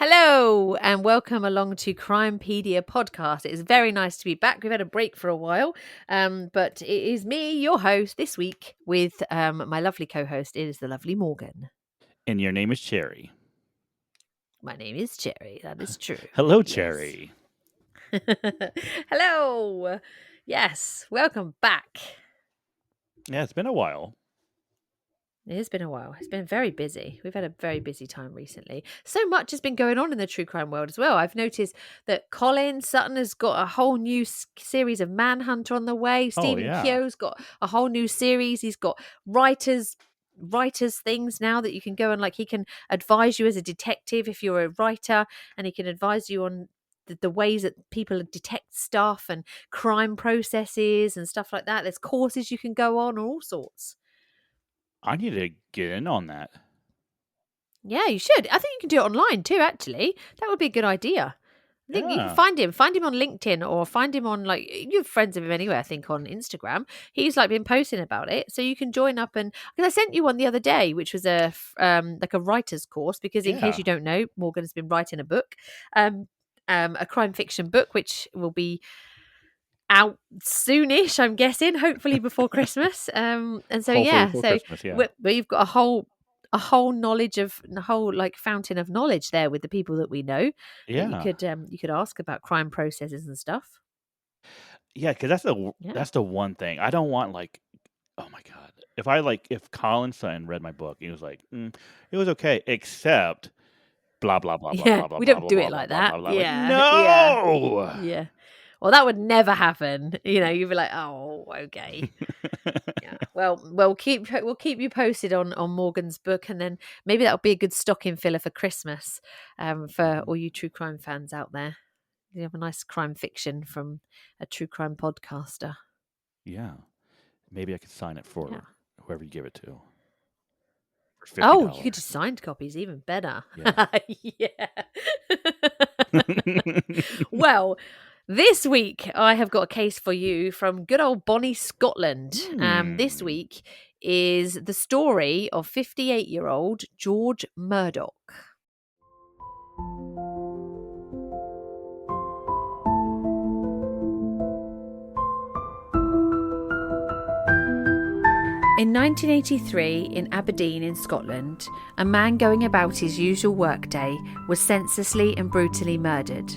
Hello and welcome along to Crimepedia podcast. It is very nice to be back. We've had a break for a while, but it is me, your host, this week with my lovely co-host. It is the lovely Morgan. And your name is Cherry. My name is Cherry. That is true. Hello, Cherry. Hello. Yes, welcome back. Yeah, it's been a while. It has been a while. It's been very busy. We've had a very busy time recently. So much has been going on in the true crime world as well. I've noticed that Colin Sutton has got a whole new series of Manhunter on the way. Stephen Keogh's got a whole new series. He's got writers things now that you can go and he can advise you as a detective if you're a writer, and he can advise you on the ways that people detect stuff and crime processes and stuff like that. There's courses you can go on, all sorts. I need to get in on that. Yeah, you should. I think you can do it online too, actually. That would be a good idea. I think you can find him on LinkedIn, or find him on, you're friends of him anyway, I think, on Instagram. He's been posting about it. So you can join up, and because I sent you one the other day, which was a writer's course, because in case you don't know, Morgan has been writing a book, a crime fiction book, which will be out soonish, I'm guessing, hopefully before Christmas. And so we've got a whole knowledge of the whole fountain of knowledge there with the people that we know. Yeah, you could ask about crime processes and stuff. Yeah, because that's the one thing I don't want. Oh my god, if Colin Sutton read my book, he was like, it was okay, except blah blah blah blah blah blah. We don't do it like that. No. Yeah. Well, that would never happen. You'd be like, "Oh, okay." Yeah. Well, we'll keep you posted on Morgan's book, and then maybe that'll be a good stocking filler for Christmas, for all you true crime fans out there. You have a nice crime fiction from a true crime podcaster. Yeah, maybe I could sign it for whoever you give it to. Oh, you could do signed copies, even better. Yeah. Well, this week I have got a case for you from good old Bonnie, Scotland. This week is the story of 58-year-old George Murdoch. In 1983, in Aberdeen in Scotland, a man going about his usual workday was senselessly and brutally murdered.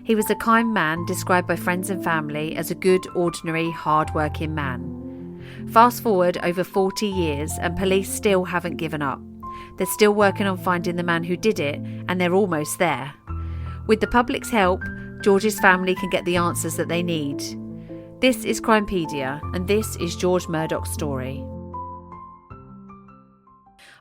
He was a kind man described by friends and family as a good, ordinary, hard-working man. Fast forward over 40 years and police still haven't given up. They're still working on finding the man who did it, and they're almost there. With the public's help, George's family can get the answers that they need. This is Crimepedia, and this is George Murdoch's story.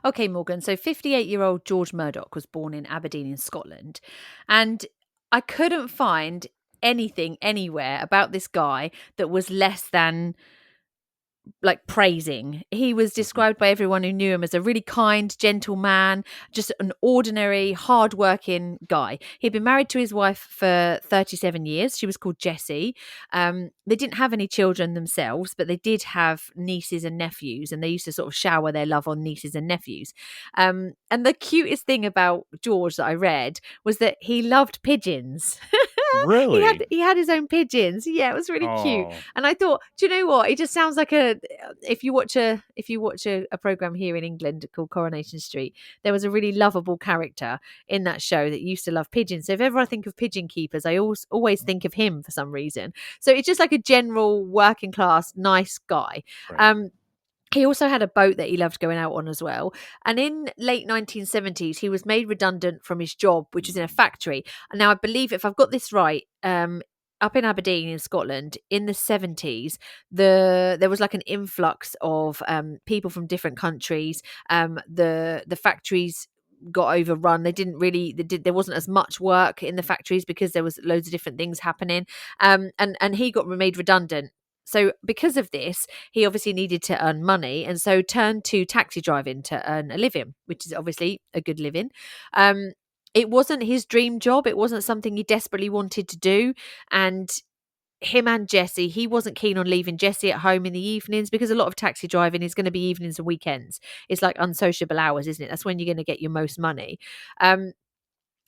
Okay, Morgan, so 58-year-old George Murdoch was born in Aberdeen in Scotland, and I couldn't find anything anywhere about this guy that was less than praising. He was described by everyone who knew him as a really kind, gentle man, just an ordinary, hard-working guy. He'd been married to his wife for 37 years. She was called Jessie. They didn't have any children themselves, but they did have nieces and nephews, and they used to sort of shower their love on nieces and nephews. And the cutest thing about George that I read was that he loved pigeons. Really? He had his own pigeons. Yeah, it was really cute. And I thought, do you know what? He just sounds like if you watch a program here in England called Coronation Street, there was a really lovable character in that show that used to love pigeons. So if ever I think of pigeon keepers, I always think of him for some reason. So it's just like a general working class, nice guy. Right. He also had a boat that he loved going out on as well. And in late 1970s, he was made redundant from his job, which is in a factory. And now I believe, if I've got this right, up in Aberdeen in Scotland in the 70s, there was like an influx of people from different countries. The factories got overrun. There wasn't as much work in the factories because there was loads of different things happening. And he got made redundant. So because of this, he obviously needed to earn money, and so turned to taxi driving to earn a living, which is obviously a good living. It wasn't his dream job. It wasn't something he desperately wanted to do. And him and Jessie, he wasn't keen on leaving Jessie at home in the evenings, because a lot of taxi driving is going to be evenings and weekends. It's like unsociable hours, isn't it? That's when you're going to get your most money.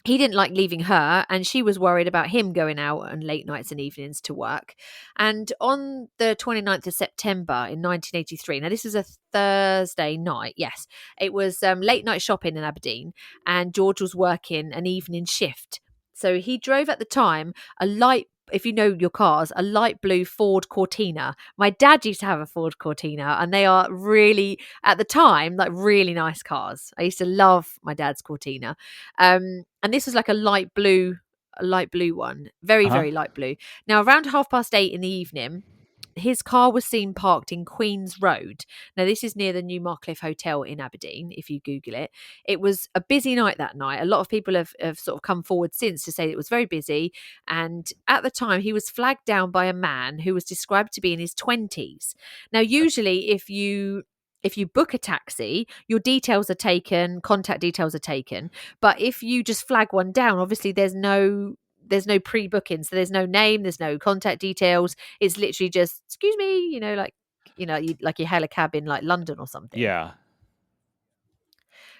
He didn't like leaving her, and she was worried about him going out on late nights and evenings to work. And on the 29th of September in 1983, now this was a Thursday night, yes, it was late night shopping in Aberdeen, and George was working an evening shift. So he drove at the time a light, if you know your cars, a light blue Ford Cortina. My dad used to have a Ford Cortina, and they are really, at the time, like really nice cars. I used to love my dad's Cortina. And this was like a light blue one, very, Uh-huh. very light blue. Now, around 8:30 in the evening, his car was seen parked in Queen's Road. Now, this is near the New Marcliffe Hotel in Aberdeen, if you Google it. It was a busy night that night. A lot of people have sort of come forward since to say it was very busy. And at the time, he was flagged down by a man who was described to be in his 20s. Now, usually, if you book a taxi, your details are taken, contact details are taken. But if you just flag one down, obviously there's no pre-booking, so there's no name, there's no contact details. It's literally just, excuse me, like you hail a cab in like London or something, Yeah.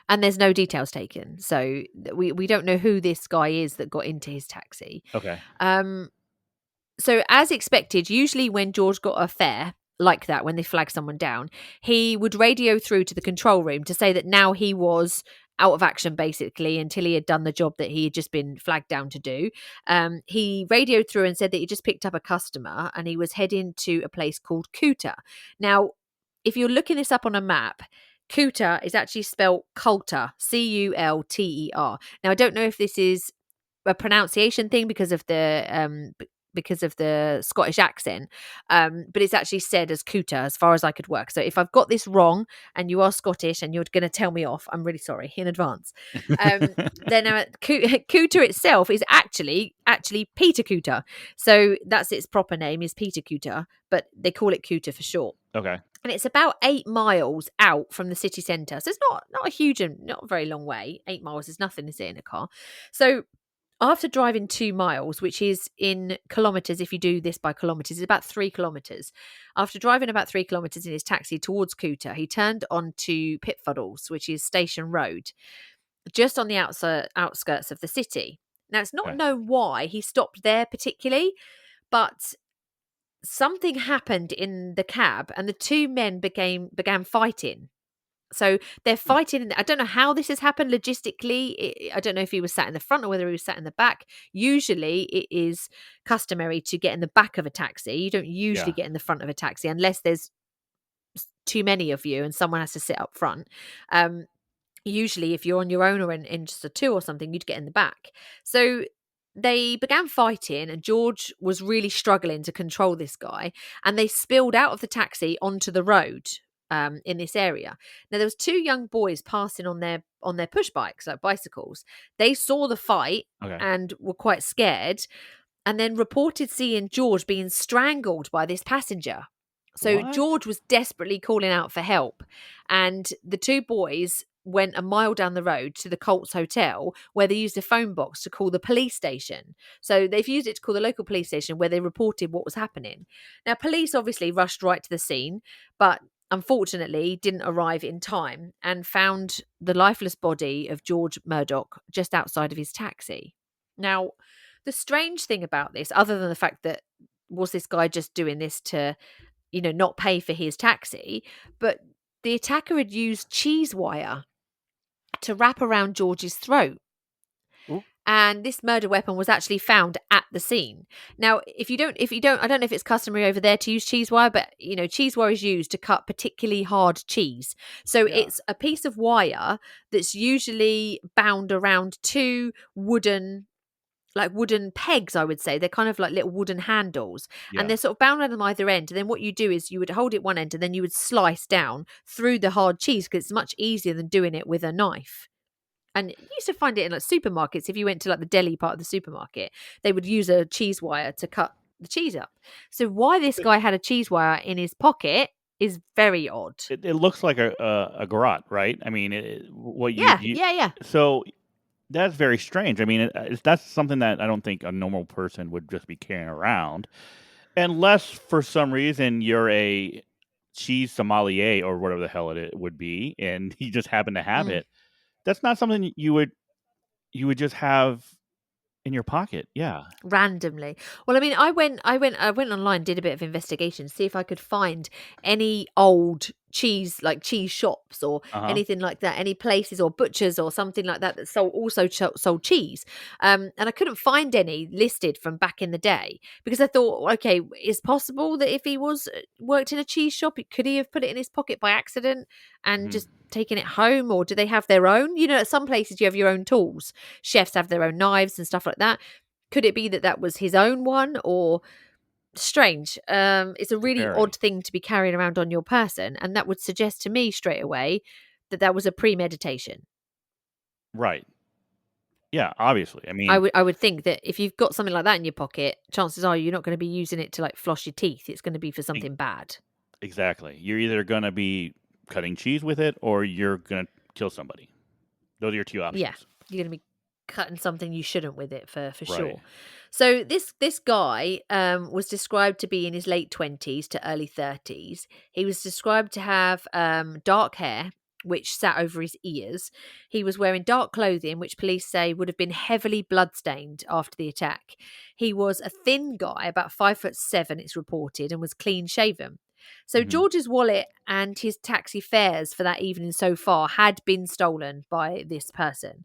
and there's no details taken. So we don't know who this guy is that got into his taxi. Okay. So as expected, usually when George got a fare like that, when they flag someone down, he would radio through to the control room to say that now he was out of action, basically, until he had done the job that he had just been flagged down to do. He radioed through and said that he just picked up a customer and he was heading to a place called Cooter. Now, if you're looking this up on a map, Cooter is actually spelled Coulter, Culter. Now, I don't know if this is a pronunciation thing because of the Scottish accent, but it's actually said as Cooter as far as I could work. So if I've got this wrong and you are Scottish and you're going to tell me off, I'm really sorry in advance. Then Cooter itself is actually Peter Cooter. So that's its proper name, is Peter Cooter, but they call it Cooter for short. Okay. And it's about 8 miles out from the city centre. So it's not a huge and not a very long way. 8 miles is nothing, is it, in a car? So after driving 2 miles, which is in kilometres, if you do this by kilometres, it's about 3 kilometres. After driving about 3 kilometres in his taxi towards Cooter, he turned onto Pitfuddles, which is Station Road, just on the outskirts of the city. Now, it's not known why he stopped there particularly, but something happened in the cab and the two men began fighting. So they're fighting. I don't know how this has happened logistically. I don't know if he was sat in the front or whether he was sat in the back. Usually it is customary to get in the back of a taxi. You don't usually get in the front of a taxi unless there's too many of you and someone has to sit up front. Usually if you're on your own or in just a two or something, you'd get in the back. So they began fighting and George was really struggling to control this guy, and they spilled out of the taxi onto the road in this area. Now there was 2 young boys passing on their push bikes, like bicycles. They saw the fight and were quite scared, and then reported seeing George being strangled by this passenger. So George was desperately calling out for help, and the 2 boys went a mile down the road to the Colts Hotel, where they used a phone box to call the police station. So they've used it to call the local police station, where they reported what was happening. Now, police obviously rushed right to the scene, but unfortunately didn't arrive in time and found the lifeless body of George Murdoch just outside of his taxi. Now, the strange thing about this, other than the fact that was this guy just doing this to, not pay for his taxi, but the attacker had used cheese wire to wrap around George's throat. Ooh. And this murder weapon was actually found at the scene. Now, if you don't, I don't know if it's customary over there to use cheese wire, but cheese wire is used to cut particularly hard cheese. So it's a piece of wire that's usually bound around 2 wooden like wooden pegs, I would say. They're kind of like little wooden handles, and Yeah. they're sort of bound on them either end. And then what you do is you would hold it one end, and then you would slice down through the hard cheese because it's much easier than doing it with a knife. And you used to find it in like supermarkets. If you went to like the deli part of the supermarket, they would use a cheese wire to cut the cheese up. So why this It guy had a cheese wire in his pocket is very odd. it looks like a garrote, right? I mean, what Yeah, you yeah, yeah. so that's very strange. I mean, that's something that I don't think a normal person would just be carrying around, unless for some reason you're a cheese sommelier or whatever the hell it would be, and you just happen to have Mm. it. That's not something you would just have in your pocket. Yeah. Randomly. Well, I mean, I went online, did a bit of investigation, see if I could find any old cheese, like cheese shops or Uh huh. anything like that, any places or butchers or something like that that sold cheese. And I couldn't find any listed from back in the day because I thought, okay, it's possible that if he was worked in a cheese shop, could he have put it in his pocket by accident and Hmm. just taken it home, or do they have their own? You know, at some places you have your own tools. Chefs have their own knives and stuff like that. Could it be that that was his own one, or strange? It's a really odd Very thing to be carrying around on your person, and that would suggest to me straight away that that was a premeditation. right. Yeah. Obviously. I I mean, would I would think that if you've got something like that in your pocket, chances are you're not going to be using it to like floss your teeth. It's going to be for e- something bad. exactly. You're either gonna be cutting cheese with it, or you're gonna kill somebody. Those are your two Yeah, options. you're going to be cutting something you shouldn't with it for Right. sure. So this guy was described to be in his late 20s to early 30s. He was described to have dark hair which sat over his ears. He was wearing dark clothing which police say would have been heavily bloodstained after the attack. He was a thin guy, about 5'7" it's reported, and was clean shaven. So Hmm. George's wallet and his taxi fares for that evening so far had been stolen by this person.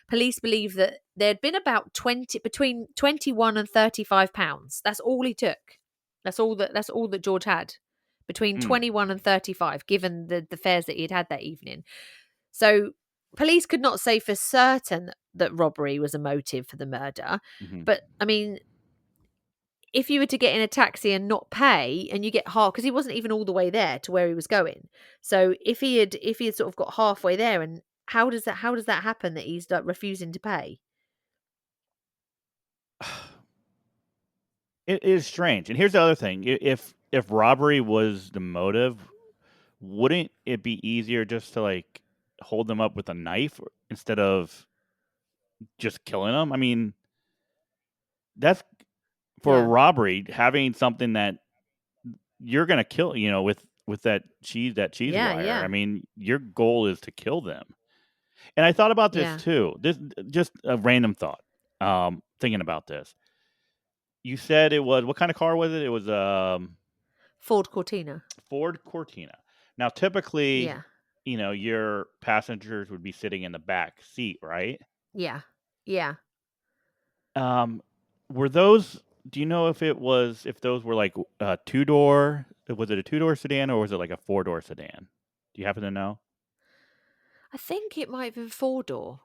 Police believe that there had been about 20 between 21 and 35 pounds. That's all he took. That's all that George had. Between Mm. 21 and 35, given the fares that he'd had that evening. So police could not say for certain that robbery was a motive for the murder. Hmm. But I mean, if you were to get in a taxi and not pay, and you get half, because he wasn't even all the way there to where he was going. So if he had sort of got halfway there, and how does that happen that he's like refusing to pay? It is strange. And here's the other thing: if robbery was the motive, wouldn't it be easier just to like hold them up with a knife instead of just killing them? I mean, that's for a Yeah, robbery, having something that you're gonna kill, with that cheese yeah, wire. I yeah, mean, your goal is to kill them. And I thought about this yeah. too. This just a random thought. Thinking about this, you said it was what kind of car was it? It was Ford Cortina. Ford Cortina. Now, typically, Yeah, your passengers would be sitting in the back seat, right? yeah, yeah. Um, were those? Do you know if those were like a two door? Was it a two door sedan or was it like a four door sedan? Do you happen to know? I think it might have been four door.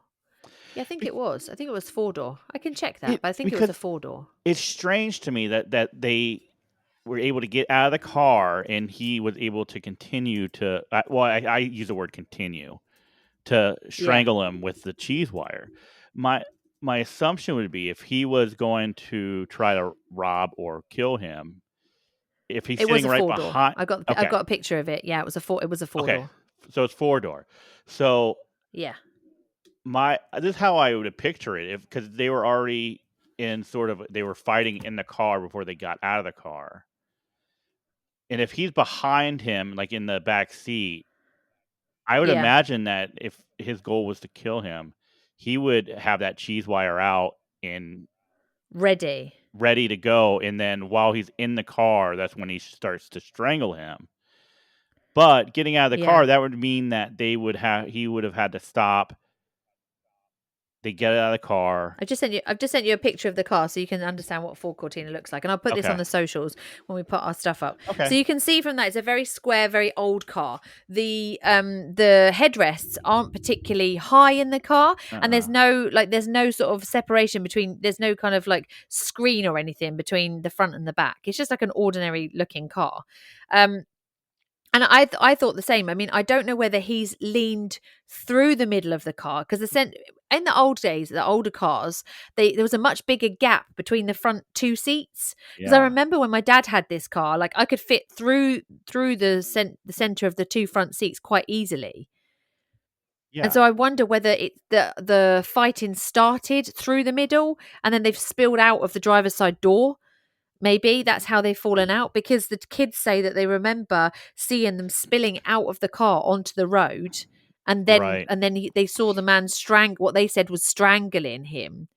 Yeah, I think Be- it was. I think it was four door. I can check that, It but I think it was a because four door. it's strange to me that they were able to get out of the car and he was able to continue to. Well, I use the word continue to Yeah, strangle him with the cheese wire. My my assumption would be if he was going to try to rob or kill him, if he's it was sitting a right four door. behind. I've Okay, got a picture of it. Yeah, it was a four. It was a four okay, door. so it's four door. So Yeah, my this is how I would picture it, if because they were already in sort of they were fighting in the car before they got out of the car, and if he's behind him, like in the back seat, I would yeah. imagine that if his goal was to kill him, he would have that cheese wire out and Ready. ready to go, and then while he's in the car, that's when he starts to strangle him. But getting out of the Yeah, car, that would mean that he would have had to stop They get out of the car. I've just sent you a picture of the car so you can understand what Ford Cortina looks like. And I'll put this on Okay. the socials when we put our stuff up. So Okay. you can see from that it's a very square, very old car. The headrests aren't particularly high in the car, and Uh-uh. there's no sort of separation between, there's no kind of like screen or anything between the front and the back. It's just like an ordinary looking car. Um and I thought the same. I mean, I don't know whether he's leaned through the middle of the car, because in the old days, the older cars, there was a much bigger gap between the front two seats. Because I Yeah. remember when my dad had this car, like I could fit through the center of the two front seats quite easily. And Yeah. so I wonder whether the fighting started through the middle and then they've spilled out of the driver's side door. Maybe that's how they've fallen out, because the kids say that they remember seeing them spilling out of the car onto the road, and Right. then they saw the man what they said was strangling him.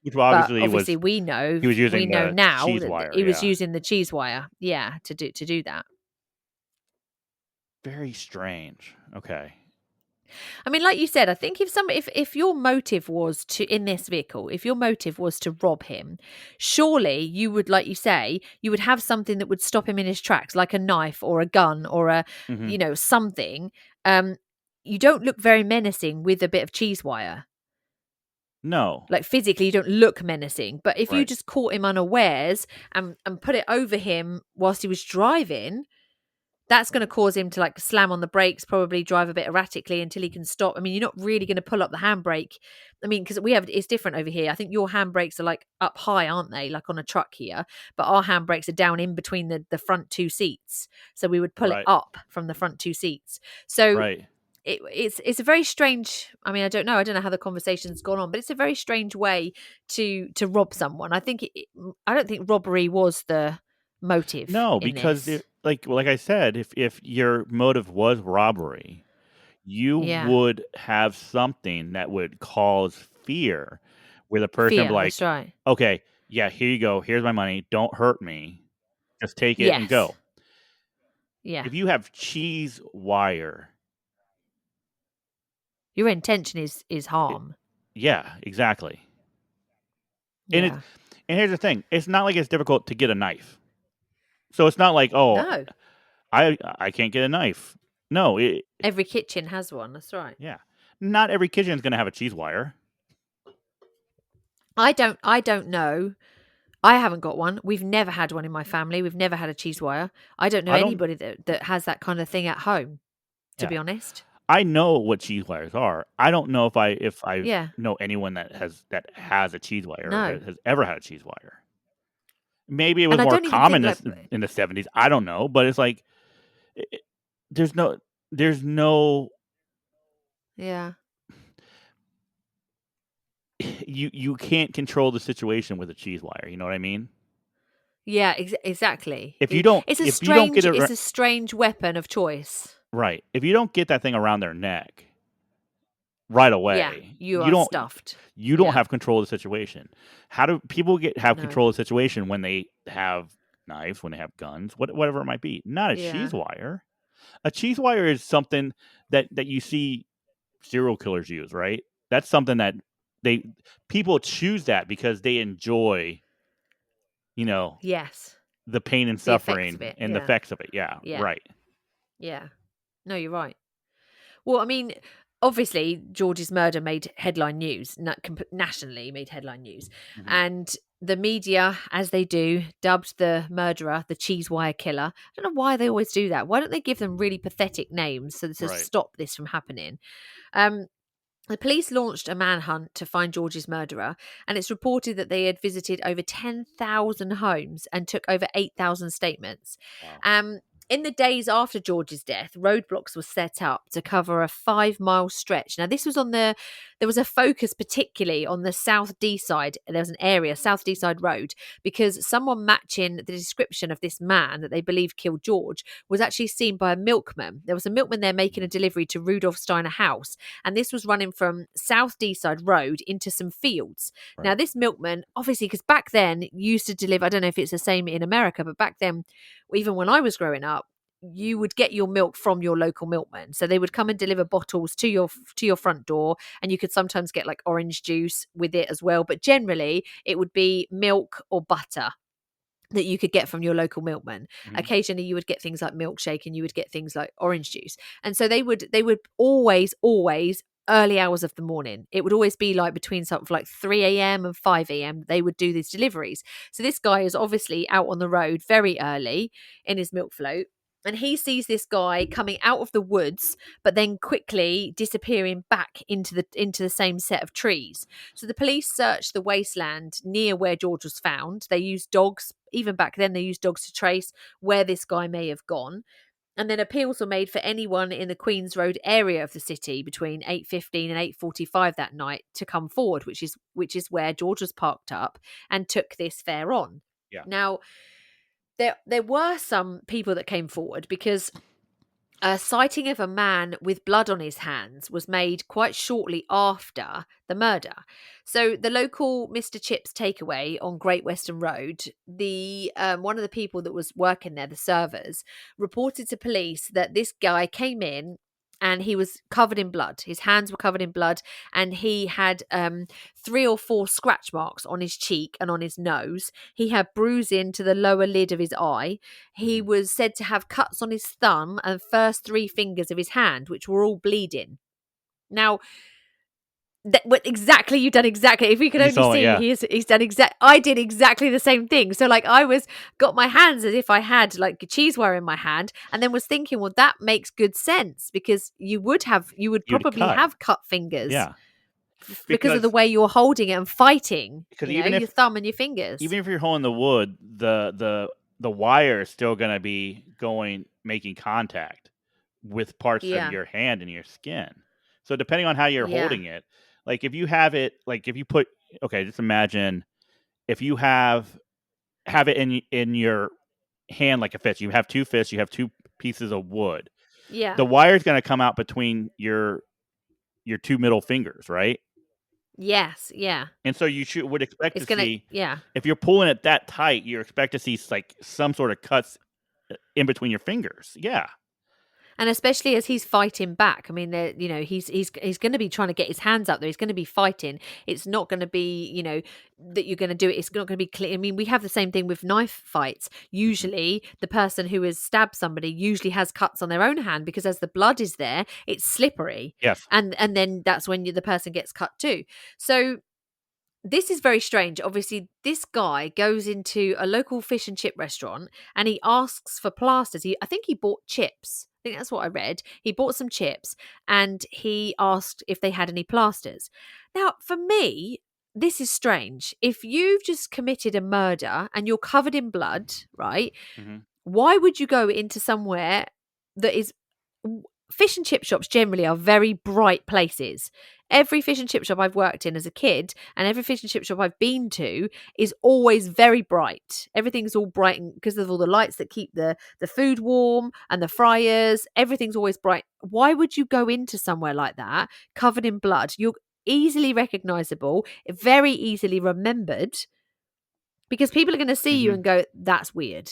Which But obviously obviously was he was we using know the now cheese that wire, he was yeah. using the cheese wire, yeah, to do that. Very strange. Okay. I mean, like you said, I think if your motive was to, in this vehicle, if your motive was to rob him, surely you would, like you say, you would have something that would stop him in his tracks, like a knife or a gun or Mhm. something. Um, you don't look very menacing with a bit of cheese wire. No. Like physically, you don't look menacing. But if you Right. just caught him unawares and put it over him whilst he was driving, that's going to cause him to like slam on the brakes, probably drive a bit erratically until he can stop. I mean, you're not really going to pull up the handbrake. I mean, because it's different over here. I think your handbrakes are like up high, aren't they? Like on a truck here. But our handbrakes are down in between the front two seats. So we would pull it Right. up from the front two seats. So Right. it's a very strange, I mean, I don't know how the conversation's gone on, but it's a very strange way to rob someone. I don't think robbery was the motive No, in because this. like I said, if your motive was robbery, you Yeah. would have something that would cause fear where the person would be Fear, that's like, right. "Okay, yeah, here you go. Here's my money. Don't hurt me. Just take it and Yes. go." Yeah. If you have cheese wire, Your intention is it, harm. yeah, exactly. And it Yeah. and here's the thing, it's not like it's difficult to get a knife. So it's not like, "Oh, No. I can't get a knife." No, Every kitchen has one, that's right. yeah. Not every kitchen is gonna have a cheese wire. I don't know. I haven't got one. We've never had one in my family. We've never had a cheese wire. I don't know I don't anybody that has that kind of thing at home, to yeah. be honest. I know what cheese wires are. I don't know if I Yeah. know anyone that has a cheese wire or No. has ever had a cheese wire. Maybe it was And I more don't even think common like in the 70s. I don't know, but it's like I there's no there's no yeah. you can't control the situation with a cheese wire, you know what I mean? Yeah, exactly. If you don't if you don't get it It's a strange weapon of choice. right, if you don't get that thing around their neck right Yeah, away, you are stuffed. you don't Yeah. have control of the situation. How do people have No. control of the situation when they have knives, when they have guns, whatever it might be? Not a cheese Yeah. wire. A cheese wire is something that you see serial killers use, right? That's something that they people choose that because they enjoy, you know, Yes. the pain and The effects of suffering it. and the Yeah. effects of it. Yeah, Yeah. right. Yeah. No, you're right. Well, I mean, obviously, George's murder made headline news, nationally made headline news. Mhm. And the media, as they do, dubbed the murderer the cheese wire killer. I don't know why they always do that. Why don't they give them really pathetic names to Right. stop this from happening? Um, The police launched a manhunt to find George's murderer, and it's reported that they had visited over 10,000 homes and took over 8,000 statements. Wow. Um, in the days after George's death, roadblocks were set up to cover a 5-mile stretch. Now, there was a focus particularly on the South D side. There was an area, South D side Road, because someone matching the description of this man that they believed killed George was actually seen by a milkman. There was a milkman there making a delivery to Rudolph Steiner House, and this was running from South Deeside Road into some fields. Now, Right. this milkman, obviously, because back then used to deliver, I don't know if it's the same in America, but back then, even when I was growing up, you would get your milk from your local milkman. So they would come and deliver bottles to your front door, and you could sometimes get like orange juice with it as well. But generally, it would be milk or butter that you could get from your local milkman. Mhm. Occasionally you would get things like milkshake, and you would get things like orange juice. And so they would always early hours of the morning. It would always be like between something like 3 a.m. and 5 a.m. they would do these deliveries. So this guy is obviously out on the road very early in his milk float, and he sees this guy coming out of the woods but then quickly disappearing back into the same set of trees. So the police searched the wasteland near where George was found. They used dogs. Even back then, they used dogs to trace where this guy may have gone. And then appeals were made for anyone in the Queens Road area of the city between 8:15 and 8:45 that night to come forward, which is where George was parked up and took this fare on. Yeah. Now, there were some people that came forward because a sighting of a man with blood on his hands was made quite shortly after the murder. So the local Mr. Chips takeaway on Great Western Road, the one of the people that was working there, the servers, reported to police that this guy came in and he was covered in blood. His hands were covered in blood, and he had 3 or 4 scratch marks on his cheek and on his nose. He had bruising to the lower lid of his eye. He Mhm. was said to have cuts on his thumb and first 3 fingers of his hand, which were all bleeding. Now, exactly, you've done exactly. If we could You only saw it, see, yeah. he's done I did exactly the same thing. So like I was got my hands as if I had like a cheeseware in my hand, and then was thinking, well, that makes good sense because you would You'd probably cut. have cut fingers Yeah. because of the Because way you're holding it and fighting. because Your thumb and your fingers. even if you're holding the wood, the wire is still gonna be making contact with parts of Yeah, your hand and your skin. So depending on how you're yeah, holding it, like if you have it, like if you put, okay, just imagine if you have it in your hand like a fist. You have 2 fists, you have 2 pieces of wood. yeah, The wire's gonna come out between your 2 middle fingers, right? yes, yeah. And so would expect It's to gonna, see, yeah. if you're pulling it that tight, you expect to see like some sort of cuts in between your fingers. Yeah. And especially as he's fighting back, I mean, he's going to be trying to get his hands up there. He's going to be fighting. It's not going to be, that you're going to do it. It's not going to be clear. I mean, we have the same thing with knife fights. Mhm. Usually, the person who has stabbed somebody usually has cuts on their own hand because as the blood is there, it's slippery, Yes. and then that's when the person gets cut too. So this is very strange. Obviously, this guy goes into a local fish and chip restaurant and he asks for plasters. I think he bought chips. I think that's what I read. He bought some chips and he asked if they had any plasters. Now, for me, this is strange. If you've just committed a murder and you're covered in blood, right? Mhm. Why would you go into somewhere that is fish and chip shops generally are very bright places. Every fish and chip shop I've worked in as a kid and every fish and chip shop I've been to is always very bright. Everything's all bright because of all the lights that keep the food warm and the fryers. Everything's always bright. Why would you go into somewhere like that covered in blood? You're easily recognizable, very easily remembered because people are going to see you Mhm. and go, that's weird.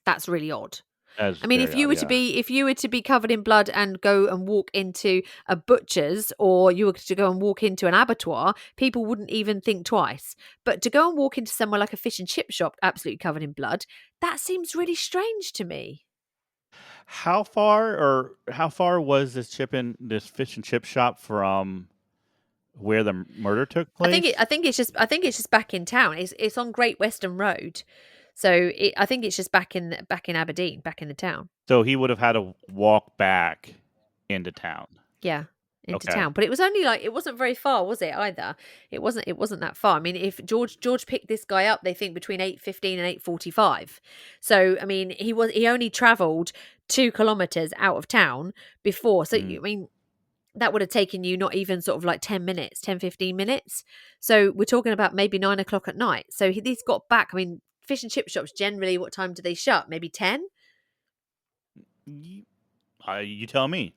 That's really odd. That's I mean, very odd, yeah. if you were to be covered in blood and go and walk into a butcher's, or you were to go and walk into an abattoir, people wouldn't even think twice. But to go and walk into somewhere like a fish and chip shop, absolutely covered in blood, that seems really strange to me. How far was this fish and chip shop from where the murder took place? I think it's just back in town. It's on Great Western Road, so I think it's just back in Aberdeen, back in the town. So he would have had to walk back into town. Yeah, into Okay. town. But it was only like it wasn't very far, was it, either? It wasn't that far. I mean, if George picked this guy up, they think between 8:15 and 8:45. So, I mean, he only travelled 2 kilometres out of town before. So, I Mm. mean, that would have taken you not even sort of like 10 minutes, 10-15 minutes. So we're talking about maybe 9 o'clock at night. So he's got back. I mean, fish and chip shops generally, what time do they shut? Maybe 10? You tell me.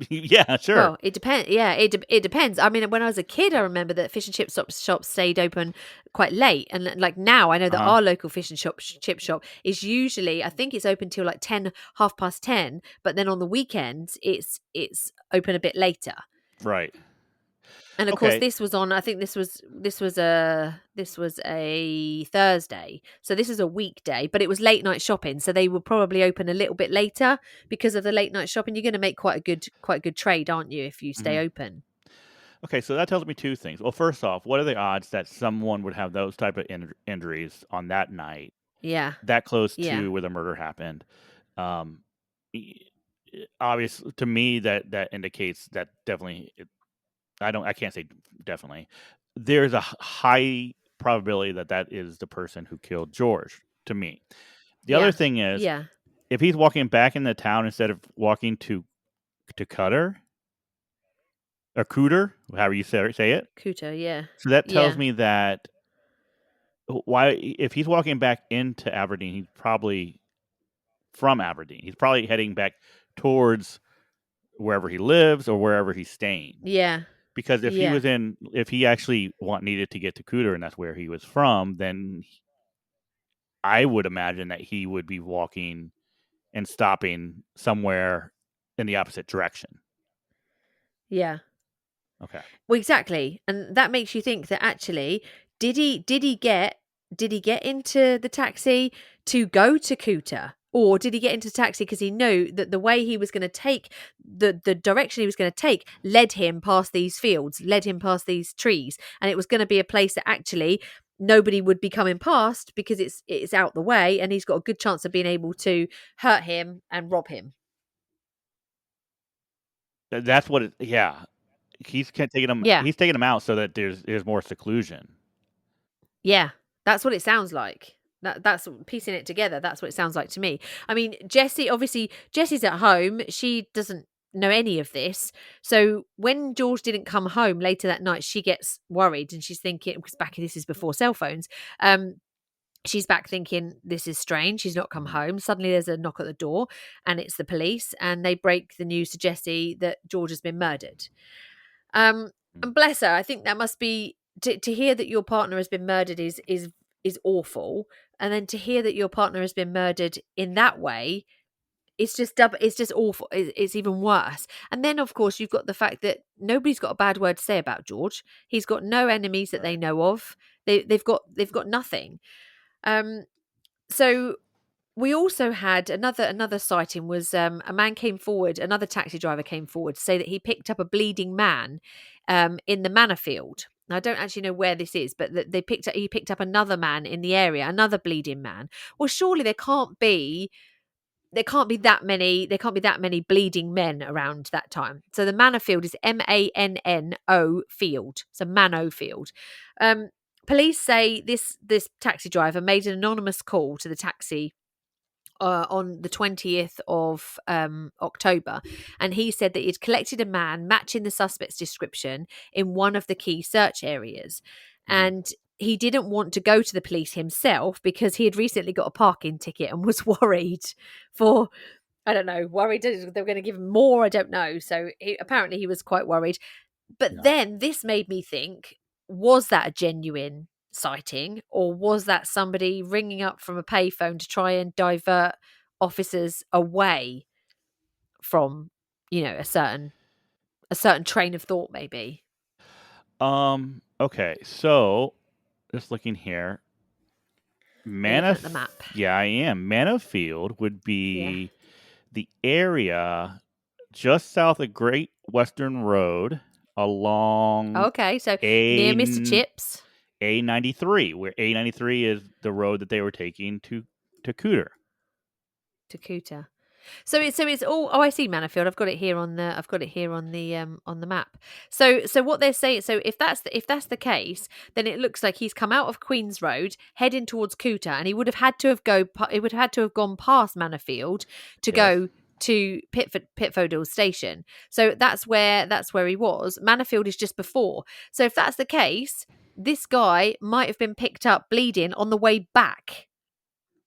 Yeah, sure. Well, it depends. Yeah, it depends. I mean, when I was a kid, I remember that fish and shops stayed open quite late, and like now, I know that Uh-huh. our local fish and chip shop is usually, I think it's open till like 10, 10:30. But then on the weekends, it's open a bit later. Right. And of course, Okay. this was on. I think this was a Thursday, so this is a weekday. But it was late night shopping, so they will probably open a little bit later because of the late night shopping. You're going to make quite a good trade, aren't you, if you stay Mhm. open? Okay, so that tells me two things. Well, first off, what are the odds that someone would have those type of injuries on that night, Yeah, that close yeah, to where the murder happened? Um, obvious to me that indicates that definitely. I can't say definitely. There's a high probability that that is the person who killed George. To me, the other yeah, thing is yeah. if he's walking back in the town instead of walking to Cutter or Cooter, however you say it. Kuta, yeah, So that tells yeah, me that why if he's walking back into Aberdeen, he's probably from Aberdeen. He's probably heading back towards wherever he lives or wherever he's staying. yeah, Because yeah, if he actually needed to get to Cooter and that's where he was from, then I would imagine that he would be walking and stopping somewhere in the opposite direction. yeah. Okay. Well, exactly, and that makes you think that actually, did he get into the taxi to go to Kuta, or did he get into the taxi because he knew that the way he was going to take the direction he was going to take led him past these fields, led him past these trees, and it was going to be a place that actually nobody would be coming past because it's out the way, and he's got a good chance of being able to hurt him and rob him. That's what it yeah. Yeah. He's taking him out so that there's more seclusion. Yeah, that's what it sounds like. That's piecing it together. That's what it sounds like to me. I mean, Jesse's at home. She doesn't know any of this. So when George didn't come home later that night, she gets worried and she's thinking, because this is before cell phones. She's back thinking this is strange. She's not come Mhm. home. Suddenly there's a knock at the door and it's the police and they break the news to Jesse that George has been murdered. Um, Mm. and bless her, I think that must be to hear that your partner has been murdered is awful, and then to hear that your partner has been murdered in that way, it's just double. It's just awful. It's even worse. And then, of course, you've got the fact that nobody's got a bad word to say about George. He's got no enemies that they Right. know of. They've got nothing. Um, so we also had another sighting was a man came forward, another taxi driver came forward to say that he picked up a bleeding man in the manor field. Now, I don't actually know where this is, but he picked up another man in the area, another bleeding man. Well, surely there can't be that many bleeding men around that time. So the manor field is Manno field. So Manno field. Um, Police say this taxi driver made an anonymous call to the taxi on the 20th of October. And he said that he'd collected a man matching the suspect's description in one of the key search areas. Mhm. And he didn't want to go to the police himself because he had recently got a parking ticket and was worried for, I don't know, worried they were going to give him more. I don't know. So apparently he was quite worried. But Yeah. then this made me think, was that a genuine sighting or was that somebody ringing up from a payphone to try and divert officers away from, a certain train of thought maybe? Okay. So just looking here, Are you looking at the map? Yeah, I am. Manafield would Yeah. be the area just south of Great Western Road along Okay, so near Mr. A Chips A93, where A93 is the road that they were taking to Cooter. to Kuta. So it's all. Oh, I see Manor. I've got it here on the map. So what they're saying. So if that's the case, then it looks like he's come out of Queens Road, heading towards Cooter, and he would have had to have go. It would have had to have gone past Manorfield to Yes. go to Pitfodale Station. So that's where he was. Manorfield is just before. So if that's the case, this guy might have been picked up bleeding on the way back.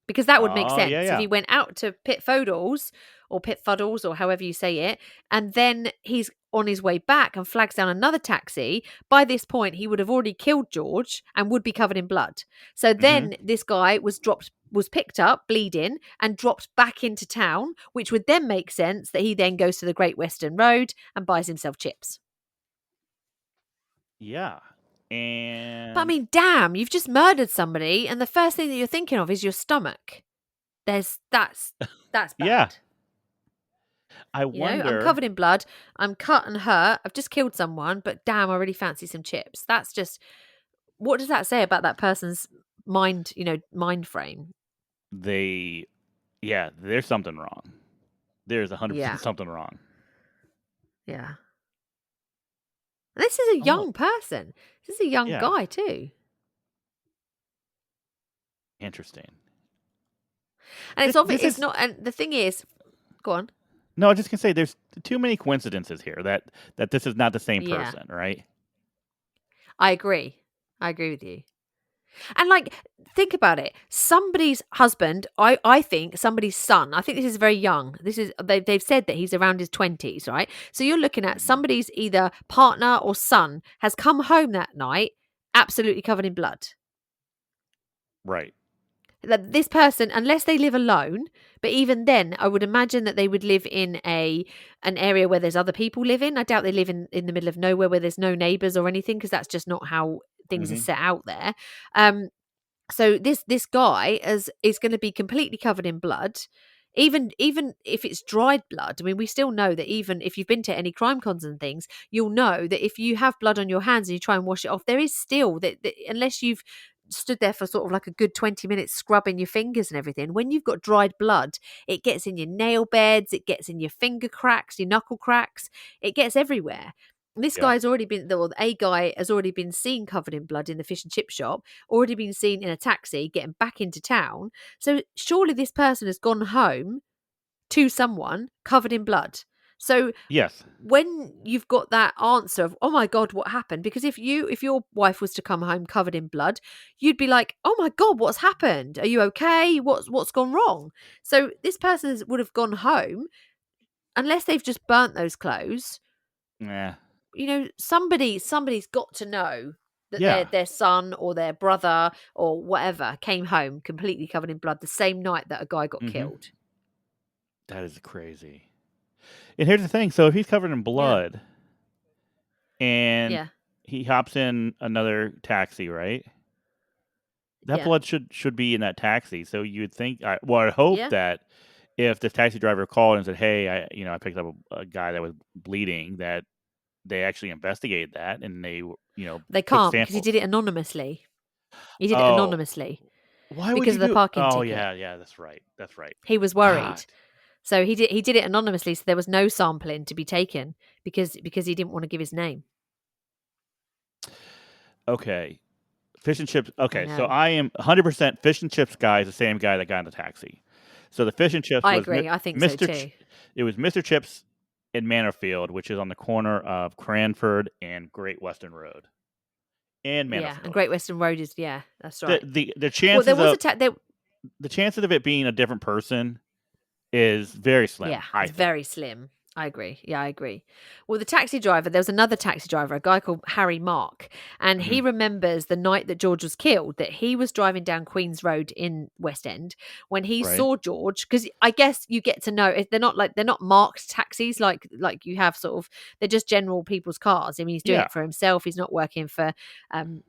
Because that would make Oh, yeah, sense. If yeah. he went out to Pitfodals or Pitfuddles or however you say it. And then he's on his way back and flags down another taxi. By this point, he would have already killed George and would be covered in blood. So Mm-hmm. then this guy was picked up bleeding and dropped back into town, which would then make sense that he then goes to the Great Western Road and buys himself chips. Yeah. But I And mean, damn, you've just murdered somebody, and the first thing that you're thinking of is your stomach. That's bad. yeah, I You know, I'm wonder. covered in blood. I'm cut and hurt. I've just killed someone, but damn, I really fancy some chips. That's just, what does that say about that person's mind, mind frame? There's something wrong. There's 100% Yeah. something wrong. Yeah. And this is a Oh, young person. This is a young yeah. guy too. Interesting. And it's This obvious this it's is not, and the thing is, go on. no. I was just gonna say there's too many coincidences here that this is not the same Yeah. person, right? I agree. I agree with you. And like, think about it. Somebody's husband, I think somebody's son. I think this is very young. This is they've said that he's around his 20s, right? So you're looking at Mhm. somebody's either partner or son has come home that night absolutely covered in blood. Right. That this person, unless they live alone, but even then, I would imagine that they would live in an area where there's other people living. I doubt they live in the middle of nowhere where there's no neighbours or anything, because that's just not how things are Hmm. set out there. Um, So this guy is going to be completely covered in blood, even if it's dried blood. I mean, we still know that even if you've been to any crime cons and things, you'll know that if you have blood on your hands and you try and wash it off, there is still that unless you've stood there for sort of like a good 20 minutes scrubbing your fingers and everything, when you've got dried blood, it gets in your nail beds, it gets in your finger cracks, your knuckle cracks, it gets everywhere. This Yeah. guy's already been, well, a guy has already been seen covered in blood in the fish and chip shop, already been seen in a taxi getting back into town. So surely this person has gone home to someone covered in blood. So Yes. when you've got that answer of, oh my God, what happened? Because if your wife was to come home covered in blood, you'd be like, oh my God, what's happened? Are you okay? What's gone wrong? So this person would have gone home, unless they've just burnt those clothes. Yeah. Somebody's got to know that Yeah. their son or their brother or whatever came home completely covered in blood the same night that a guy got Hmm. killed. That is crazy. And here's the thing: so if he's covered in Yeah. blood and Yeah. he hops in another taxi, right? That Yeah. blood should be in that taxi. So you'd think, I hope Yeah. that if the taxi driver called and said, "Hey, I picked up a guy that was bleeding," that they actually investigated that and they, They took can't, because he samples. did it anonymously. He did it Oh, anonymously why would because you of the do? parking Oh ticket. yeah, yeah, that's right, that's right. He was Ah, worried. So he did it anonymously, so there was no sampling to be taken because he didn't want to give his name. okay. Fish and chips. I Okay, so know. I am 100% fish and chips guy is the same guy that got in the taxi. So the fish and chips I was agree. I think so Mr. too. It was Mr. Chips in Manorfield, which is on the corner of Cranford and Great Western Road in Yeah, and Manorfield. Great Western Road is, yeah, that's The right. the the Well, there chances was of a there. the chances of it being a different person is very Yeah, slim, I it's think. very slim. I agree. Yeah, I agree. Well, the taxi driver, there was another taxi driver, a guy called Harry Mark, and he Hmm. remembers the night that George was killed, that he was driving down Queen's Road in West End when he Right? saw George, because I guess you get to know they're not marked taxis like you have sort of, they're just general people's cars. I mean, he's doing Yeah. it for himself. He's not working for um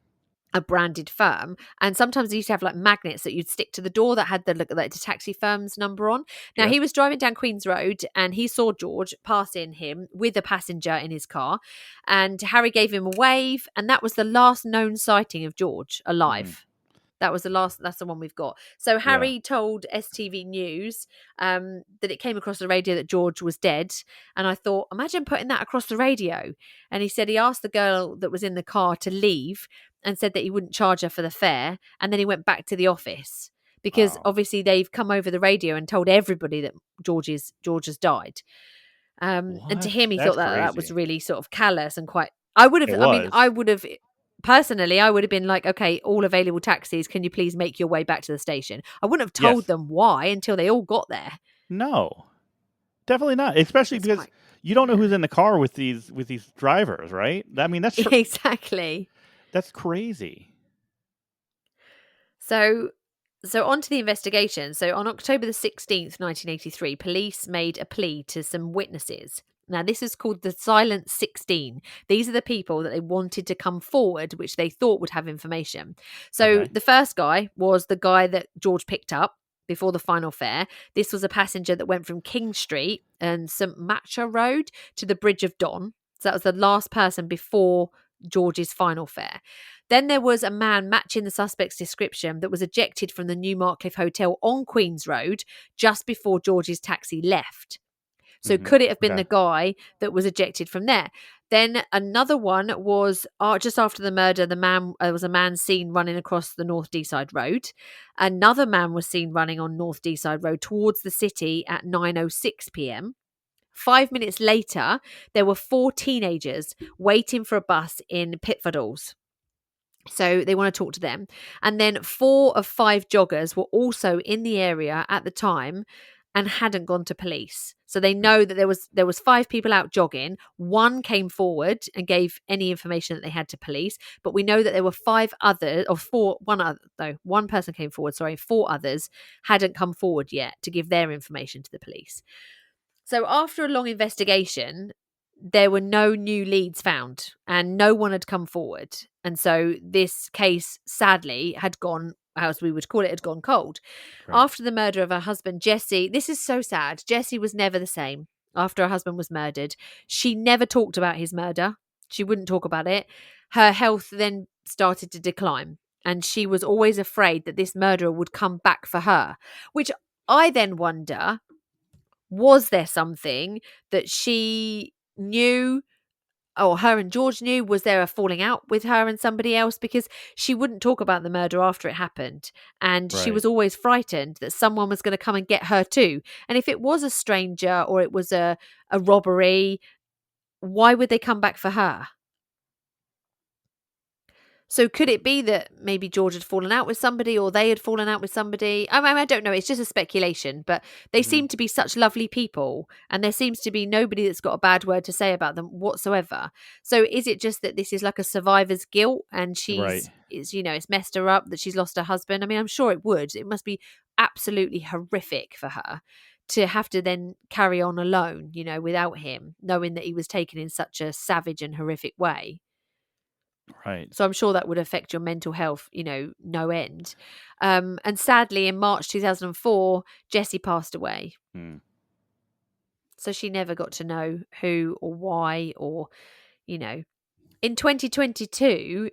a branded firm, and sometimes they used to have like magnets that you'd stick to the door that had the taxi firm's number on. Now Yes. he was driving down Queen's Road and he saw George passing him with a passenger in his car, and Harry gave him a wave, and that was the last known sighting of George Hmm. alive. That was the last. That's the one we've got. So Yeah. Harry told STV News that it came across the radio that George was dead, and I thought, imagine putting that across the radio. And he said he asked the girl that was in the car to leave, and said that he wouldn't charge her for the fare, and then he went back to the office because Wow. obviously they've come over the radio and told everybody that George has died. And to What? him, he That's thought that was crazy. really sort of callous and quite. I would have. It I mean, was. I would have. Personally, I would have been like, okay, all available taxis, can you please make your way back to the station? I wouldn't have told Yes. them why until they all got there. No. Definitely not, especially That's because quite you don't know yeah. who's in the car with these drivers, right? I mean, Exactly. that's crazy. So on to the investigation. So on October the 16th, 1983, police made a plea to some witnesses. Now, this is called the Silent 16. These are the people that they wanted to come forward, which they thought would have information. So Okay. the first guy was the guy that George picked up before the final fare. This was a passenger that went from King Street and St. Matcha Road to the Bridge of Don. So that was the last person before George's final fare. Then there was a man matching the suspect's description that was ejected from the Newmarket Hotel on Queen's Road just before George's taxi left. So Hmm. could it have been Okay. the guy that was ejected from there? Then another one was just after the murder, there was a man seen running across the North Deeside Road. Another man was seen running on North Deeside Road towards the city at 9:06 p.m. 5 minutes later, there were 4 teenagers waiting for a bus in Pitfordals. So they want to talk to them. And then 4 of 5 joggers were also in the area at the time and hadn't gone to police. So they know that there was 5 people out jogging. One came forward and gave any information that they had to police. But we know that there were 5 others, or four, one other, though, one person came forward, sorry, 4 others hadn't come forward yet to give their information to the police. So after a long investigation, there were no new leads found and no one had come forward. And so this case, sadly, had gone, as we would call it, had gone cold. Right. After the murder of her husband, Jessie, this is so sad. Jessie was never the same after her husband was murdered. She never talked about his murder. She wouldn't talk about it. Her health then started to decline. And she was always afraid that this murderer would come back for her, which I then wonder, was there something that she knew, or her and George knew? Was there a falling out with her and somebody else? Because she wouldn't talk about the murder after it happened. And she Right. was always frightened that someone was going to come and get her too. And if it was a stranger or it was a robbery, why would they come back for her? So could it be that maybe George had fallen out with somebody or they had fallen out with somebody? I don't know. It's just a speculation, but they Hmm. seem to be such lovely people and there seems to be nobody that's got a bad word to say about them whatsoever. So is it just that this is like a survivor's guilt and Right. it's messed her up that she's lost her husband? I mean, I'm sure it would. It must be absolutely horrific for her to have to then carry on alone, without him, knowing that he was taken in such a savage and horrific way. Right. So I'm sure that would affect your mental health, no end. And sadly, in March 2004, Jessie passed away. Hmm. So she never got to know who or why or, you know. In 2022,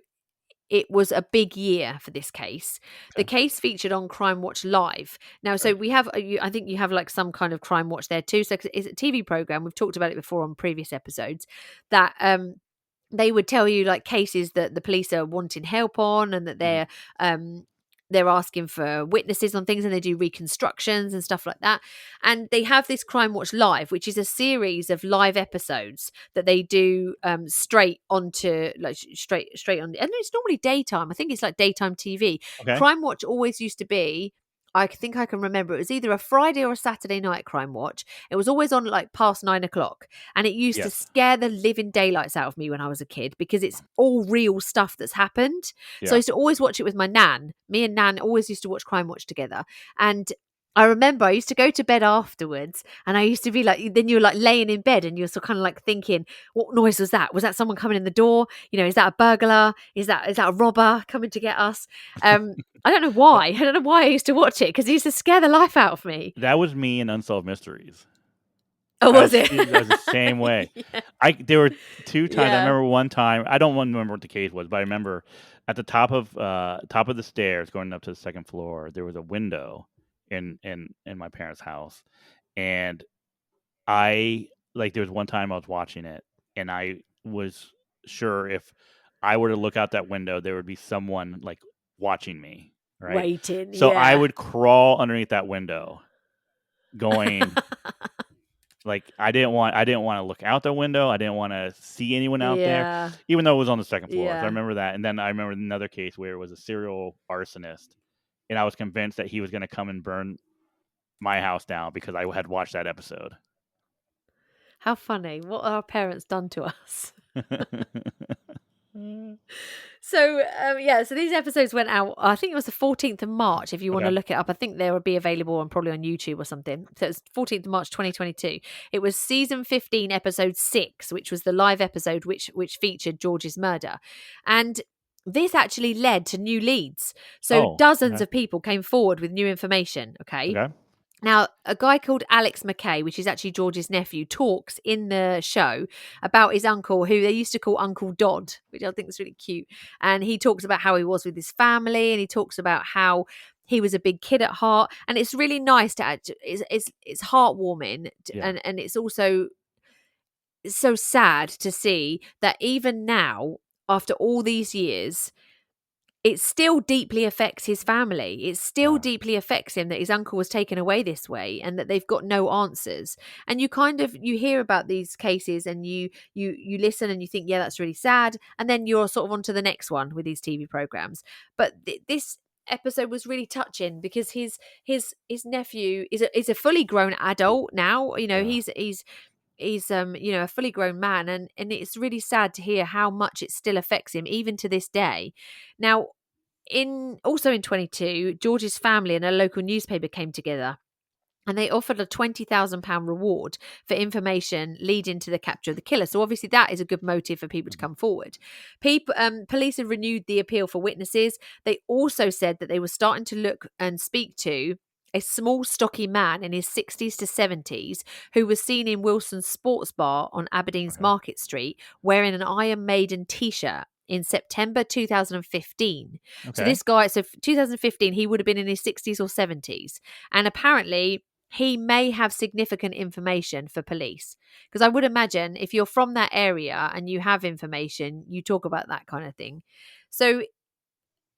it was a big year for this case. The Okay. case featured on Crime Watch Live. Now, so Right. we have, I think you have like some kind of Crime Watch there too. So it's a TV program. We've talked about it before on previous episodes that they would tell you like cases that the police are wanting help on and that Hmm. they're asking for witnesses on things and they do reconstructions and stuff like that. And they have this Crime Watch Live, which is a series of live episodes that they do straight onto like straight on. And it's normally daytime. I think it's like daytime TV. Okay. Crime Watch always used to be, I think I can remember, it was either a Friday or a Saturday night Crime Watch. It was always on like past 9 o'clock. And it used to Yes. scare the living daylights out of me when I was a kid because it's all real stuff that's happened. So I Yeah. used to always watch it with my nan. Me and Nan always used to watch Crime Watch together. And I remember I used to go to bed afterwards and I used to be like, then you're like laying in bed and you're sort of kind of like thinking, what noise was that? Was that someone coming in the door? Is that a burglar? Is that a robber coming to get us? I don't know That, why. I don't know why I used to watch it because it used to scare the life out of me. that was me in Unsolved Mysteries. Oh, was it? I was the same way. Yeah. There were 2 times. I Yeah. remember one time. I don't remember what the case was, but I remember at the top of the stairs going up to the second floor, there was a window in my parents' house, and there was one time I was watching it, and I was sure if I were to look out that window, there would be someone like watching me, right? Waiting. So I Yeah. would crawl underneath that window, going like I didn't want to look out the window. I didn't want to see anyone out there, Yeah. even though it was on the second floor. So I Yeah. remember that, and then I remember another case where it was a serial arsonist, and I was convinced that he was going to come and burn my house down because I had watched that episode. How funny. What have our parents done to us? So, so these episodes went out, I think it was the 14th of March, if you want to Okay. look it up. I think they will be available on probably on YouTube or something. So it's 14th of March 2022. It was season 15, episode 6, which was the live episode which featured George's murder. And this actually led to new leads. So Oh, dozens okay. of people came forward with new information, okay? Okay. Now, a guy called Alex McKay, which is actually George's nephew, talks in the show about his uncle, who they used to call Uncle Dodd, which I think is really cute. And he talks about how he was with his family, and he talks about how he was a big kid at heart. And it's really nice to it's heartwarming, Yeah. and it's also so sad to see that even now, after all these years, it still deeply affects his family. It still Yeah. deeply affects him that his uncle was taken away this way and that they've got no answers. And you hear about these cases and you listen and you think, yeah, that's really sad. And then you're sort of on to the next one with these TV programs. But this episode was really touching because his nephew is a fully grown adult now. You know, Yeah. he's a fully grown man, and it's really sad to hear how much it still affects him even to this day. Now, in 22, George's family and a local newspaper came together, and they offered a £20,000 reward for information leading to the capture of the killer. So obviously that is a good motive for people to Mhm. come forward. Police have renewed the appeal for witnesses. They also said that they were starting to look and speak to a small, stocky man in his 60s to 70s who was seen in Wilson's sports bar on Aberdeen's Okay. Market Street wearing an Iron Maiden t-shirt in September 2015. So Okay. this guy, 2015, he would have been in his 60s or 70s. And apparently he may have significant information for police. Because I would imagine if you're from that area and you have information, you talk about that kind of thing. So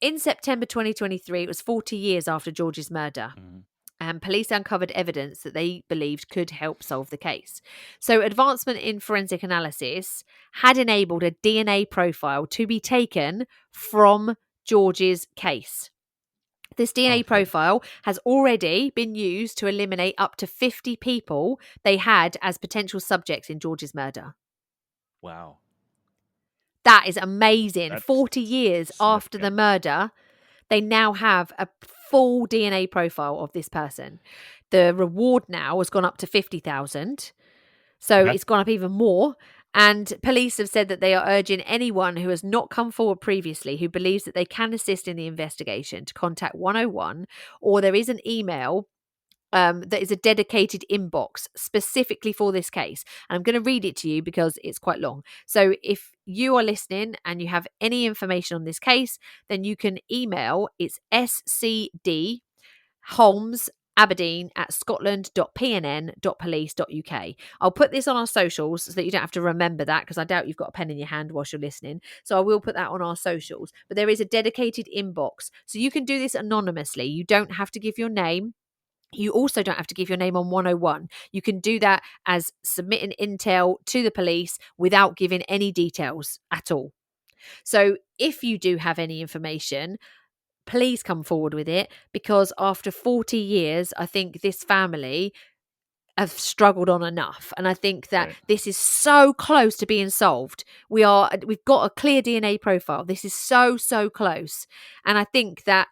in September 2023, it was 40 years after George's murder. Mhm. And police uncovered evidence that they believed could help solve the case. So, advancement in forensic analysis had enabled a DNA profile to be taken from George's case. This Oh, DNA shit. profile has already been used to eliminate up to 50 people they had as potential subjects in George's murder. Wow. That is amazing. That's 40 years after the significant. murder, they now have a full DNA profile of this person. The reward now has gone up to 50,000. So Okay. it's gone up even more. And police have said that they are urging anyone who has not come forward previously who believes that they can assist in the investigation to contact 101, or there is an email that is a dedicated inbox specifically for this case. And I'm going to read it to you because it's quite long. So if you are listening and you have any information on this case, then you can email. It's scd Holmes Aberdeen at scotland.pnn.police.uk. I'll put this on our socials so that you don't have to remember that, because I doubt you've got a pen in your hand whilst you're listening. So I will put that on our socials. But there is a dedicated inbox. So you can do this anonymously. You don't have to give your name. You also don't have to give your name on 101. You can do that as submitting intel to the police without giving any details at all. So if you do have any information, please come forward with it, because after 40 years, I think this family have struggled on enough. And I think that Right. this is so close to being solved. We've got a clear DNA profile. This is so, so close. And I think that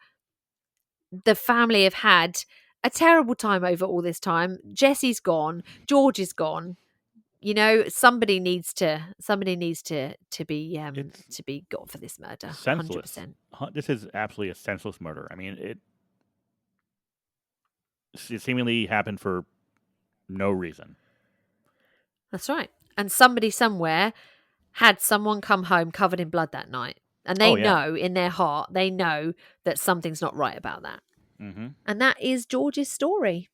the family have had a terrible time over all this time. Jesse's gone, George is gone. You know, somebody needs It's to be got for this murder. senseless. 100%. This is absolutely a senseless murder. I mean, it seemingly happened for no reason. That's right. And somebody somewhere had someone come home covered in blood that night. And they Oh, yeah. know in their heart, they know that something's not right about that. Mhm. And that is George's story.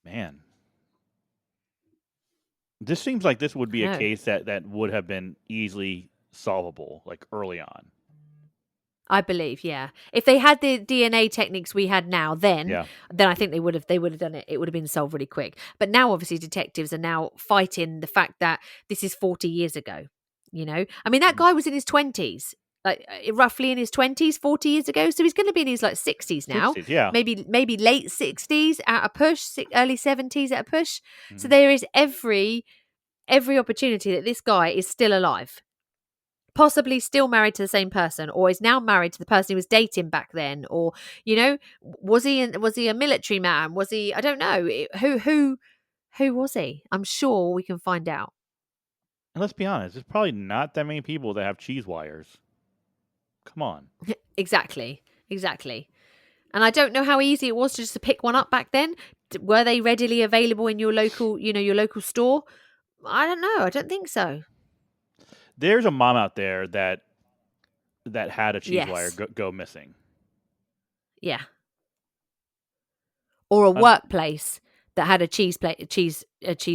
Man. This seems like this would I be a know. case that would have been easily solvable, like, early on. I believe, yeah. If they had the DNA techniques we had now, then Yeah. I think they would have done it. It would have been solved really quick. But now, obviously, detectives are now fighting the fact that this is 40 years ago. You know, I mean, that Mhm. guy was in his 20s, like roughly in his 20s, 40 years ago. So he's going to be in his like 60s now, 60s, yeah. maybe late 60s at a push, early 70s at a push. So Mhm. there is every every opportunity that this guy is still alive, possibly still married to the same person, or is now married to the person he was dating back then, or was he a military man? Was he? I don't know. Who was he? I'm sure we can find out. And let's be honest, there's probably not that many people that have cheese wires. Come on. Exactly. And I don't know how easy it was just to pick one up back then. Were they readily available in your local, your local store? I don't know. I don't think so. There's a mom out there that had a cheese wire Yes. go missing. Yeah. Or a workplace that had a cheese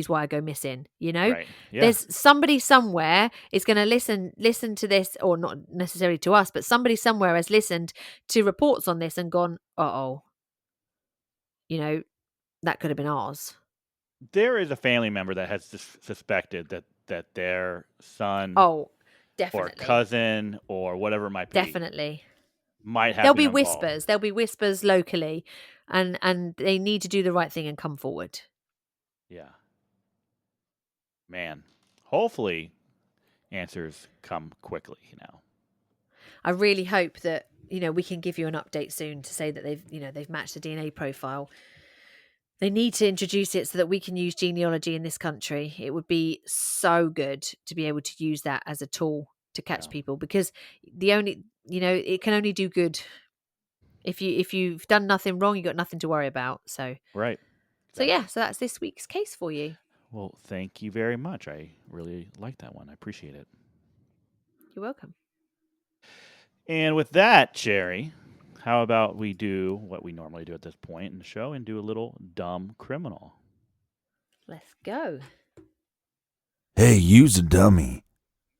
wire go missing. Right. Yeah. There's somebody somewhere is going to listen to this, or not necessarily to us, but somebody somewhere has listened to reports on this and gone, that could have been ours. There is a family member that has suspected that their son, definitely, or cousin, or whatever it might be, definitely might have. There'll be involved. whispers. There'll be whispers locally, and they need to do the right thing and come forward. Yeah. Man, hopefully answers come quickly now. I really hope that we can give you an update soon to say that they've matched the DNA profile. They need to introduce it so that we can use genealogy in this country. It would be so good to be able to use that as a tool to catch people, because it can only do good. If you've done nothing wrong, you've got nothing to worry about. So right. Exactly. So that's this week's case for you. Well, thank you very much. I really like that one. I appreciate it. You're welcome. And with that, Sherry, how about we do what we normally do at this point in the show and do a little dumb criminal? Let's go. Hey, use a dummy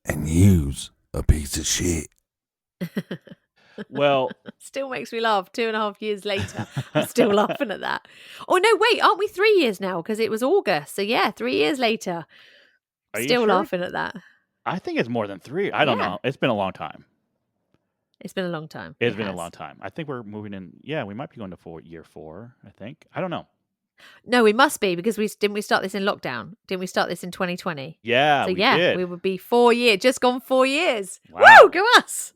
and use a piece of shit. Well, still makes me laugh 2.5 years later. I'm still laughing at that. Oh no, wait, aren't we 3 years now? Because it was August. So yeah, 3 years later. Still laughing at that. I think it's more than 3. I don't know. It's been a long time. It's been a long time. It's been a long time. I think we're moving in. Yeah, we might be going to year 4, I think. I don't know. No, we must be, because didn't we start this in lockdown? Didn't we start this in 2020? Yeah, so we did. We would be 4 years. Just gone 4 years. Wow. Woo, go us.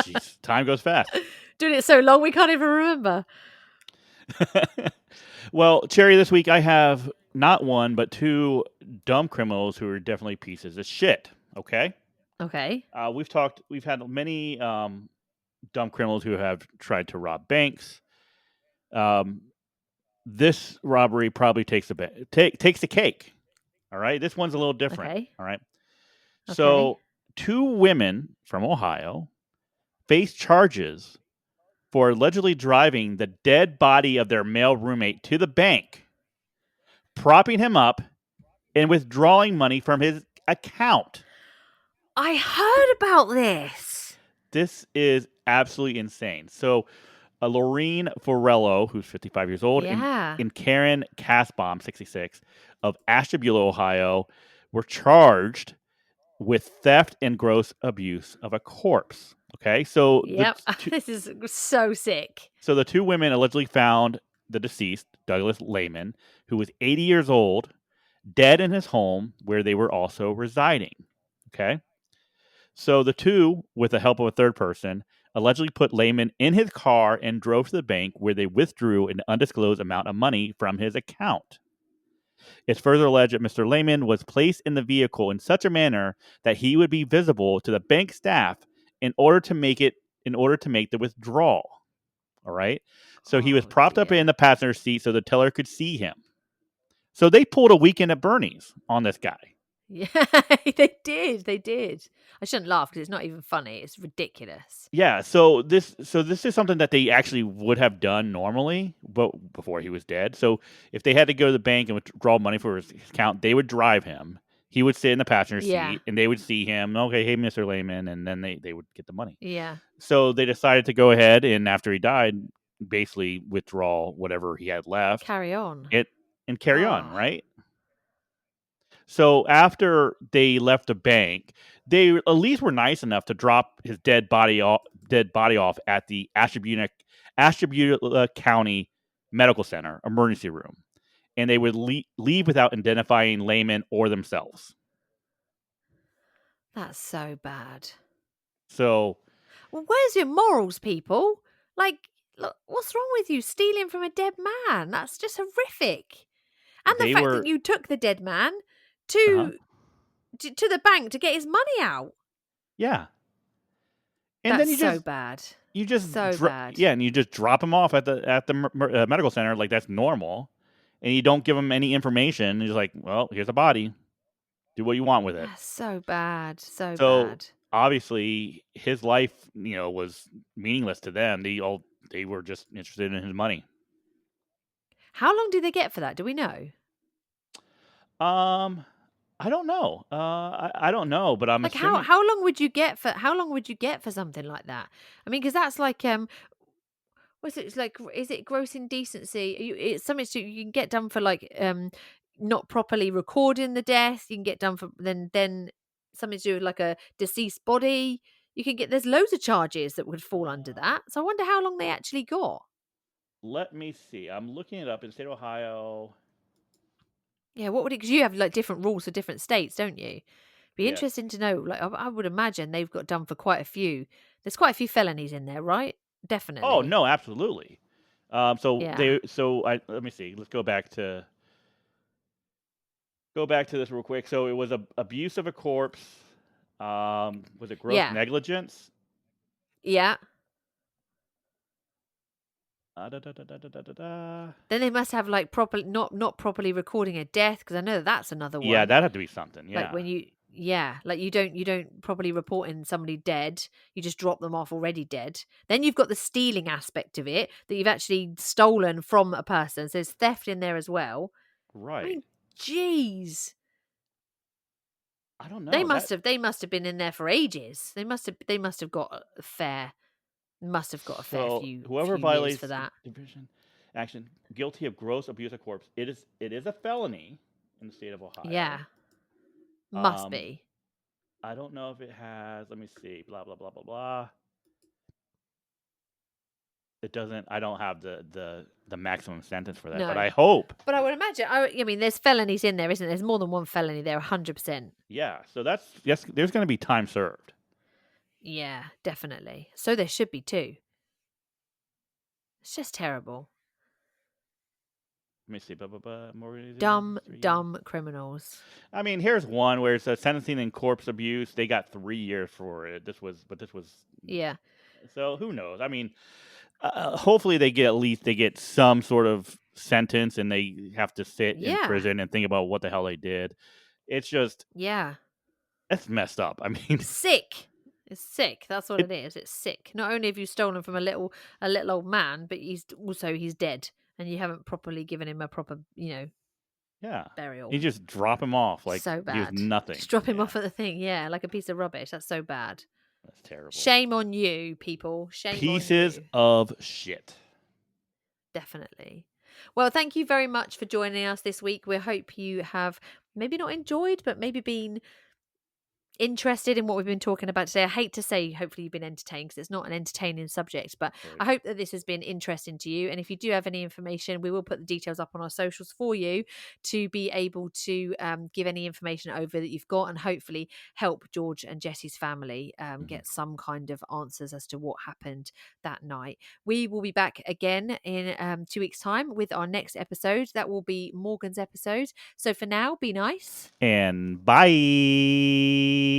Jeez, time goes fast. Doing it so long we can't even remember. Well, Cherry, this week I have not one, but 2 dumb criminals who are definitely pieces of shit. Okay? Okay. We've had many dumb criminals who have tried to rob banks. This robbery probably takes the cake. All right? This one's a little different. Okay. All right? Okay. So 2 women from Ohio face charges for allegedly driving the dead body of their male roommate to the bank, propping him up, and withdrawing money from his account. I heard about this. This is absolutely insane. So, Lorene Forello, who's 55 years old, and Karen Kasbaum, 66, of Ashtabula, Ohio, were charged with theft and gross abuse of a corpse. Okay, so this is so sick. So the 2 women allegedly found the deceased, Douglas Lehman, who was 80 years old, dead in his home where they were also residing. Okay, so the 2, with the help of a third person, allegedly put Lehman in his car and drove to the bank, where they withdrew an undisclosed amount of money from his account. It's further alleged that Mr. Lehman was placed in the vehicle in such a manner that he would be visible to the bank staff in order to make the withdrawal. All right. So he was propped up in the passenger seat so the teller could see him. So they pulled a Weekend at Bernie's on this guy. Yeah, they did. I shouldn't laugh because it's not even funny. It's ridiculous. Yeah, so this is something that they actually would have done normally, but before he was dead. So if they had to go to the bank and withdraw money for his account, they would drive him. He would sit in the passenger seat, and they would see him. Okay, hey, Mr. Lehman, and then they would get the money. Yeah. So they decided to go ahead and, after he died, basically withdraw whatever he had left. Carry on. Carry on, right? So after they left the bank, they at least were nice enough to drop his dead body off at the Ashtabula County Medical Center emergency room. and they would leave without identifying laymen or themselves. That's so bad. So, well, where's your morals, people? Like, look, what's wrong with you stealing from a dead man? That's just horrific. And the fact that you took the dead man to the bank to get his money out. Yeah. And That's then so bad. You just so bad. Yeah, and you just drop him off at the medical center like that's normal, and you don't give him any information. You're like, well, here's a body. Do what you want with it. That's so bad. So So bad. obviously, his life, was meaningless to them. They were just interested in his money. How long did they get for that? Do we know? I don't know. I don't know, but I'm Like assuming. how long would you get for something like that? I mean, because that's like what's it? It's like, is it gross indecency? It's something you can get done for like not properly recording the death. You can get done for then something to do with like a deceased body. You can get there's loads of charges that would fall under that. So I wonder how long they actually got. Let me see. I'm looking it up in the state of Ohio. Yeah, what would it? Because you have like different rules for different states, don't you? Be Yes. interesting to know. Like, I would imagine they've got done for quite a few. There's quite a few felonies in there, right? Definitely. Oh no, absolutely. Yeah. Let me see. Let's go back to this real quick. So it was abuse of a corpse. Was it gross Yeah. negligence? Yeah. Then Then they must have like properly not properly recording a death, because I know that's another one. Yeah, that had to be something. Yeah. Like when you don't properly report in somebody dead, you just drop them off already dead. Then you've got the stealing aspect of it, that you've actually stolen from a person. So there's theft in there as well. Right. I mean, jeez. I don't know. They must have been in there for ages. They must have got a fair few whoever few violates years for that. division action guilty of gross abuse of corpse, it is a felony in the state of Ohio. Yeah. Must be. I don't know if it has. Let me see. Blah blah blah blah blah. It doesn't. I don't have the maximum sentence for that, No. but I hope. But I would imagine. I mean, there's felonies in there, isn't there? There's more than one felony there, 100%. Yeah. So that's yes. There's going to be time served. Yeah, definitely. So there should be too. It's just terrible. Let me see. More Dumb criminals. I mean, here's one where it's sentencing and corpse abuse. They got 3 years for it. This was. Yeah. So who knows? I mean, hopefully they get some sort of sentence and they have to sit in prison and think about what the hell they did. It's just it's messed up. I mean, sick. It's sick. That's what it is. It's sick. Not only have you stolen from a little old man, but he's dead, and you haven't properly given him a proper, burial. You just drop him off like so bad. He was nothing. Just drop him off at the thing, like a piece of rubbish. That's so bad. That's terrible. Shame on you, people. Shame Pieces on you. of shit. Definitely. Well, thank you very much for joining us this week. We hope you have maybe not enjoyed, but maybe been interested in what we've been talking about today. I hate to say hopefully you've been entertained, because it's not an entertaining subject, but I hope that this has been interesting to you. And if you do have any information, we will put the details up on our socials for you to be able to give any information over that you've got, and hopefully help George and Jesse's family get some kind of answers as to what happened that night. We will be back again in 2 weeks' time with our next episode. That will be Morgan's episode. So for now, be nice and bye.